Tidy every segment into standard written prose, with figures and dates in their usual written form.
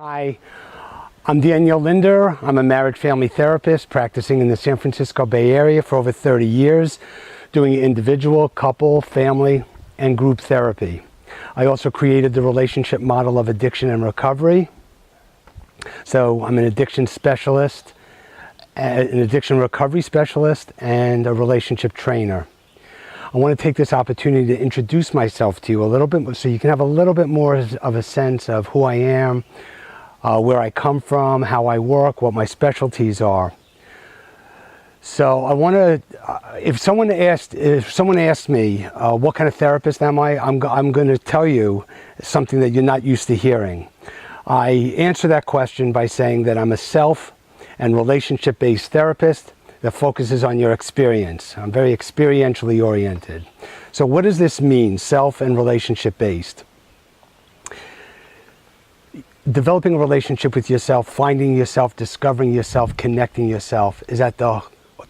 Hi, I'm Daniel Linder. I'm a marriage family therapist practicing in the San Francisco Bay Area for over 30 years, doing individual, couple, family, and group therapy. I also created the relationship model of addiction and recovery. So I'm an addiction specialist, an addiction recovery specialist, and a relationship trainer. I want to take this opportunity to introduce myself to you a little bit so you can have a little bit more of a sense of who I am, where I come from, how I work, what my specialties are. So I want to, if someone asked me what kind of therapist am I, I'm going to tell you something that you're not used to hearing. I answer that question by saying that I'm a self and relationship-based therapist that focuses on your experience. I'm very experientially oriented. So what does this mean, self and relationship-based? Developing a relationship with yourself, finding yourself, discovering yourself, connecting yourself is at the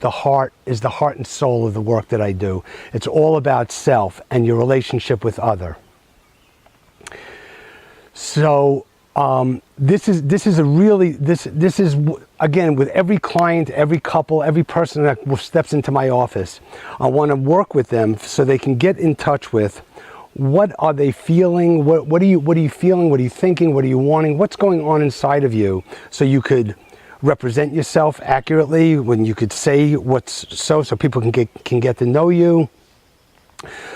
heart and soul of the work that I do. It's all about self and your relationship with other. So this is again, with every client, every couple, every person that steps into my office, I want to work with them so they can get in touch with what are they feeling, what are you feeling, what are you thinking, what are you wanting, what's going on inside of you, so you could represent yourself accurately, when you could say so people can get to know you,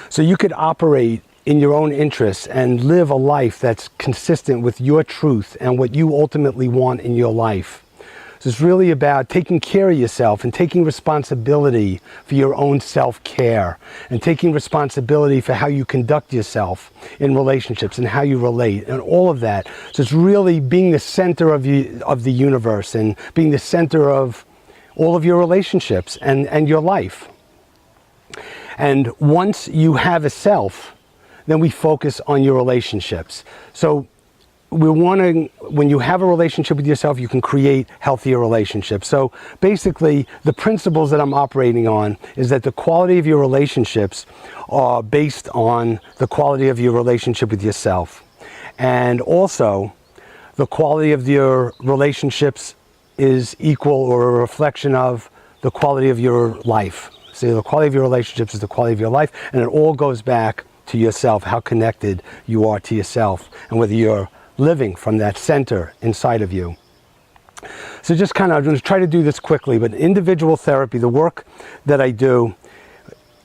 so you could operate in your own interests and live a life that's consistent with your truth and what you ultimately want in your life. So it's really about taking care of yourself and taking responsibility for your own self-care and taking responsibility for how you conduct yourself in relationships and how you relate and all of that. So it's really being the center of the universe and being the center of all of your relationships and your life. And once you have a self, then we focus on your relationships. So when you have a relationship with yourself, you can create healthier relationships. So basically, the principles that I'm operating on is that the quality of your relationships are based on the quality of your relationship with yourself. And also, the quality of your relationships is equal or a reflection of the quality of your life. So the quality of your relationships is the quality of your life, and it all goes back to yourself, how connected you are to yourself, and whether you're living from that center inside of you. So just I'm going to try to do this quickly, but individual therapy, the work that I do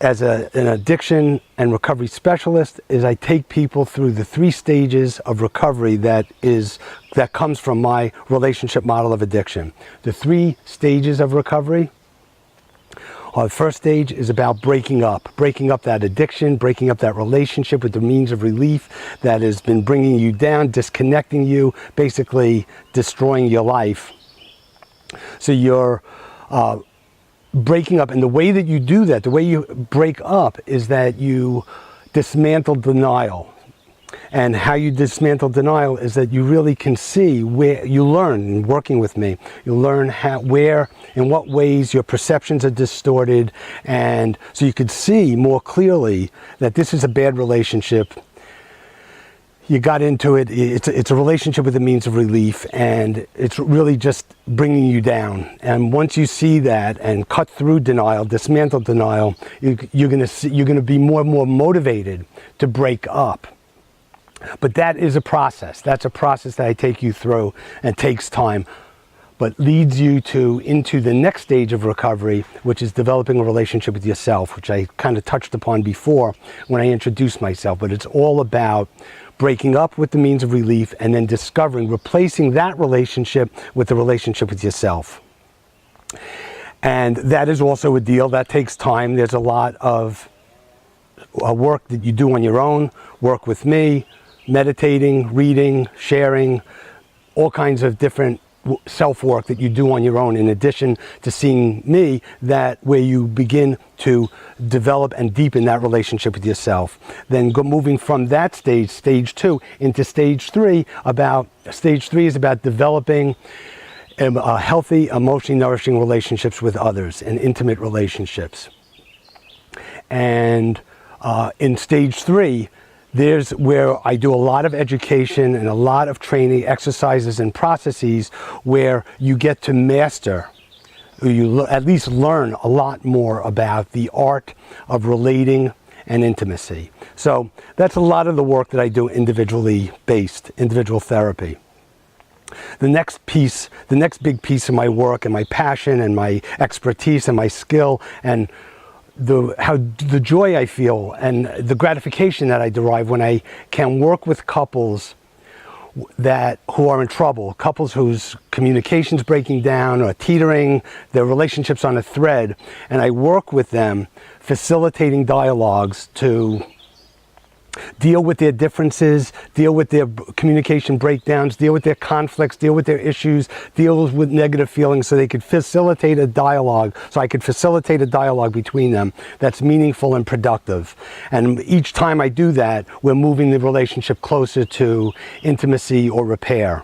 as an addiction and recovery specialist, is I take people through the 3 stages of recovery that comes from my relationship model of addiction. The 3 stages of recovery. The first stage is about breaking up that addiction, breaking up that relationship with the means of relief that has been bringing you down, disconnecting you, basically destroying your life. So you're breaking up, and the way that you do that, the way you break up, is that you dismantle denial. And how you dismantle denial is that you really can see where you learn, in working with me, you learn in what ways your perceptions are distorted, and so you could see more clearly that this is a bad relationship. You got into it, it's a relationship with a means of relief, and it's really just bringing you down. And once you see that and cut through denial, dismantle denial, you're going to be more and more motivated to break up. But that is a process. That's a process that I take you through, and takes time, but leads you into the next stage of recovery, which is developing a relationship with yourself, which I kind of touched upon before when I introduced myself. But it's all about breaking up with the means of relief and then replacing that relationship with the relationship with yourself. And that is also a deal. That takes time. There's a lot of work that you do on your own, work with me, meditating, reading, sharing, all kinds of different self-work that you do on your own, in addition to seeing me, where you begin to develop and deepen that relationship with yourself. Then moving from that stage 2, into stage 3. Stage 3 is about developing healthy, emotionally nourishing relationships with others, and intimate relationships. And in stage 3, There's where I do a lot of education and a lot of training, exercises and processes where you get to master, you at least learn a lot more about the art of relating and intimacy. So that's a lot of the work that I do individually based, individual therapy. The next big piece of my work and my passion and my expertise and my skill and the joy I feel and the gratification that I derive when I can work with couples who are in trouble, couples whose communication's breaking down or teetering, their relationships on a thread, and I work with them facilitating dialogues to deal with their differences, deal with their communication breakdowns, deal with their conflicts, deal with their issues, deal with negative feelings so they could facilitate a dialogue, so I could facilitate a dialogue between them that's meaningful and productive. And each time I do that, we're moving the relationship closer to intimacy or repair.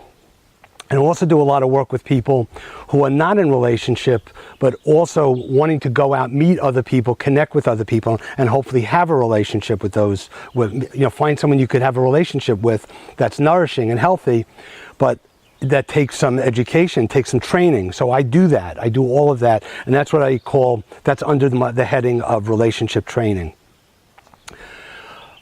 And I also do a lot of work with people who are not in relationship, but also wanting to go out, meet other people, connect with other people, and hopefully have a relationship with those, find someone you could have a relationship with that's nourishing and healthy, but that takes some education, takes some training. So I do that. I do all of that. And that's what I call, that's under the heading of relationship training.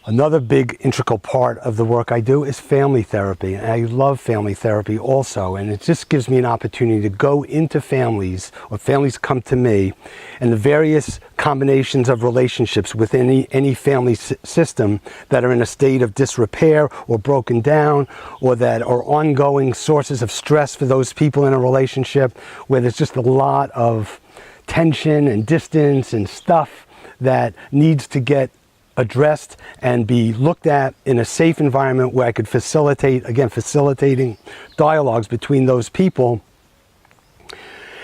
Another big integral part of the work I do is family therapy. And I love family therapy also, and it just gives me an opportunity to go into families, or families come to me, and the various combinations of relationships within any family system that are in a state of disrepair or broken down, or that are ongoing sources of stress for those people in a relationship, where there's just a lot of tension and distance and stuff that needs to get addressed and be looked at in a safe environment where I could facilitating dialogues between those people.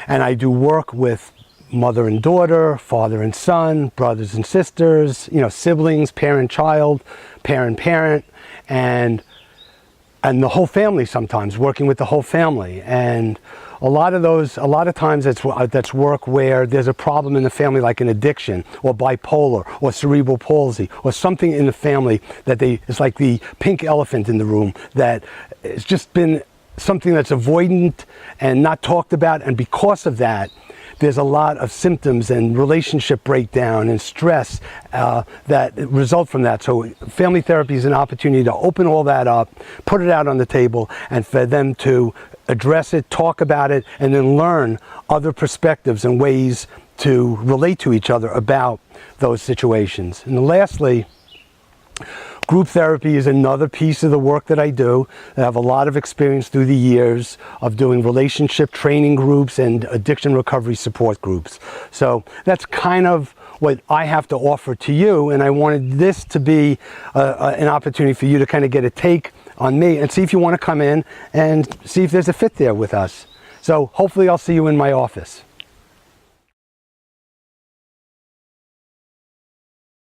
And I do work with mother and daughter, father and son, brothers and sisters, siblings, parent-child, parent-parent, and the whole family sometimes, working with the whole family. And a lot of times that's work where there's a problem in the family, like an addiction or bipolar or cerebral palsy or something in the family it's like the pink elephant in the room that it's just been something that's avoidant and not talked about. And because of that, there's a lot of symptoms and relationship breakdown and stress that result from that. So family therapy is an opportunity to open all that up, put it out on the table, and for them to address it, talk about it, and then learn other perspectives and ways to relate to each other about those situations. And lastly, group therapy is another piece of the work that I do. I have a lot of experience through the years of doing relationship training groups and addiction recovery support groups. So that's kind of what I have to offer to you, and I wanted this to be an opportunity for you to kind of get a take on me and see if you want to come in and see if there's a fit there with us. So hopefully I'll see you in my office.